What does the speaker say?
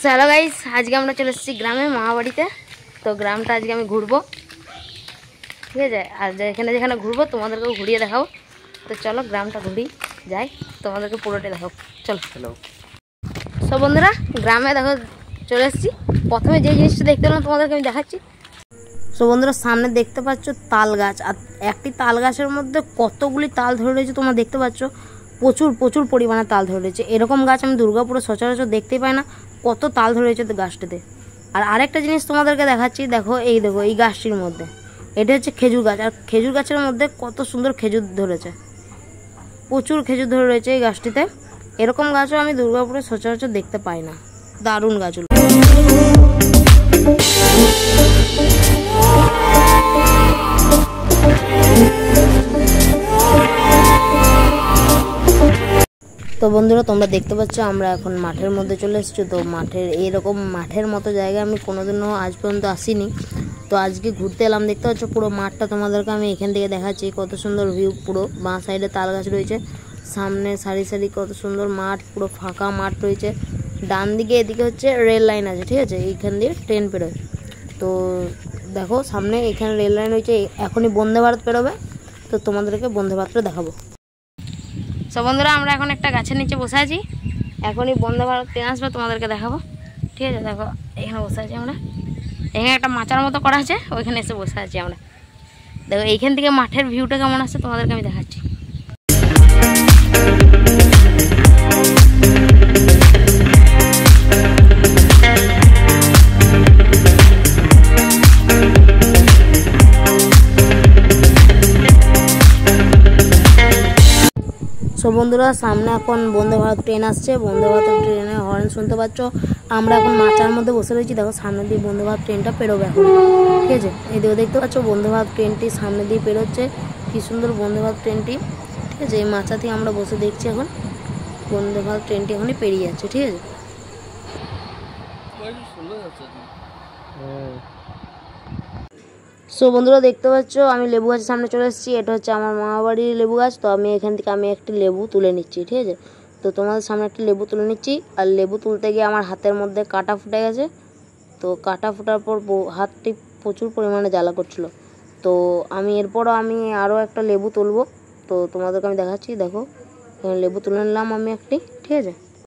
চলো গাইস, আজকে আমরা চলে এসেছি গ্রামে মামা বাড়িতে। তো গ্রামটা আজকে আমি ঘুরবো, ঠিক আছে। আর যেখানে যেখানে ঘুরবো তোমাদেরকেও ঘুরিয়ে দেখাবো। তো চলো গ্রামটা ঘুরি যাই, তোমাদেরকে পুরোটা দেখাবো। চলো চলো। সব বন্ধুরা গ্রামে দেখো চলে এসেছি। প্রথমে যে জিনিসটা দেখতে পেলাম তোমাদেরকে আমি দেখাচ্ছি। সব বন্ধুরা সামনে দেখতে পাচ্ছ তাল গাছ, আর একটি তাল গাছের মধ্যে কতগুলি তাল ধরে রয়েছে তোমরা দেখতে পাচ্ছ। প্রচুর প্রচুর পরিমাণে তাল ধরে রয়েছে। এরকম গাছ আমি দুর্গাপুরে সচরাচর দেখতেই পাই না, কত তাল ধরে রয়েছে গাছটাতে। আর আরেকটা জিনিস তোমাদেরকে দেখাচ্ছি, দেখো এই গাছটির মধ্যে এটা হচ্ছে খেজুর গাছ। আর খেজুর গাছের মধ্যে কত সুন্দর খেজুর ধরেছে, প্রচুর খেজুর ধরে রয়েছে এই গাছটিতে। এরকম গাছও আমি দুর্গাপুরে সচরাচর দেখতে পাই না। দারুণ গাছগুলো। তো বন্ধুরা তোমরা দেখতে পাচ্ছ আমরা এখন মাঠের মধ্যে চলে এসেছি। তো এরকম মাঠের মতো জায়গায় আমি কোনোদিনও আজ পর্যন্ত আসিনি। তো আজকে ঘুরতে এলাম। দেখতে পাচ্ছ পুরো মাঠটা তোমাদেরকে আমি এখান থেকে দেখাচ্ছি। কত সুন্দর ভিউ, পুরো বাঁ সাইডে তাল গাছ রয়েছে, সামনে সারি সারি কত সুন্দর মাঠ, পুরো ফাঁকা মাঠ রয়েছে। ডান দিকে এদিকে হচ্ছে রেল লাইন আছে, ঠিক আছে, এইখান দিয়ে ট্রেন পেরোয়। তো দেখো সামনে এখানে রেল লাইন রয়েছে, এখনই বন্দে ভারত পেরোবে। তো তোমাদেরকে বন্দে ভারতটা দেখাবো। সব বন্ধুরা আমরা এখন একটা গাছের নিচে বসে আছি, এখনই বন্দে ভারত ট্রেন আসবে, তোমাদেরকে দেখাবো, ঠিক আছে। দেখো এখানে বসে আছি আমরা, এখানে একটা মাচার মতো করা আছে, ওইখানে এসে বসে আছি আমরা। দেখো এইখান থেকে মাঠের ভিউটা কেমন আসছে তোমাদেরকে আমি দেখাচ্ছি। সো বন্ধুরা সামনে এখন বন্দে ভারত ট্রেন আসছে, বন্দে ভারত ট্রেনের হর্ন শুনতে পাচ্ছ। আমরা এখন মাচার মধ্যে বসে রয়েছি। দেখো সামনে দিয়ে বন্দে ভারত ট্রেনটা পেরোবে এখন, ঠিক আছে। এদিকে দেখতে পাচ্ছ বন্দে ভারত ট্রেনটি সামনে দিয়ে পেরোচ্ছে, কি সুন্দর বন্দে ভারত ট্রেনটি, ঠিক আছে। এই মাচা থেকে আমরা বসে দেখছি এখন বন্দে ভারত ট্রেনটি এখনই পেরিয়ে যাচ্ছে, ঠিক আছে। সো বন্ধুরা দেখতে পাচ্ছ আমি লেবু গাছের সামনে চলে এসেছি। এটা হচ্ছে আমার মামা বাড়ির লেবু গাছ। তো আমি এখান থেকে একটি লেবু তুলে নিচ্ছি, ঠিক আছে। তো তোমাদের সামনে একটি লেবু তুলে নিচ্ছি। আর লেবু তুলতে গিয়ে আমার হাতের মধ্যে কাঁটা ফুটে গেছে। তো কাঁটা ফুটার পর হাতটি প্রচুর পরিমাণে জ্বালা করছিল। তো এরপরও আমি আরও একটা লেবু তুলবো। তো তোমাদেরকে আমি দেখাচ্ছি। দেখো লেবু তুলে নিলাম আমি একটি, ঠিক আছে।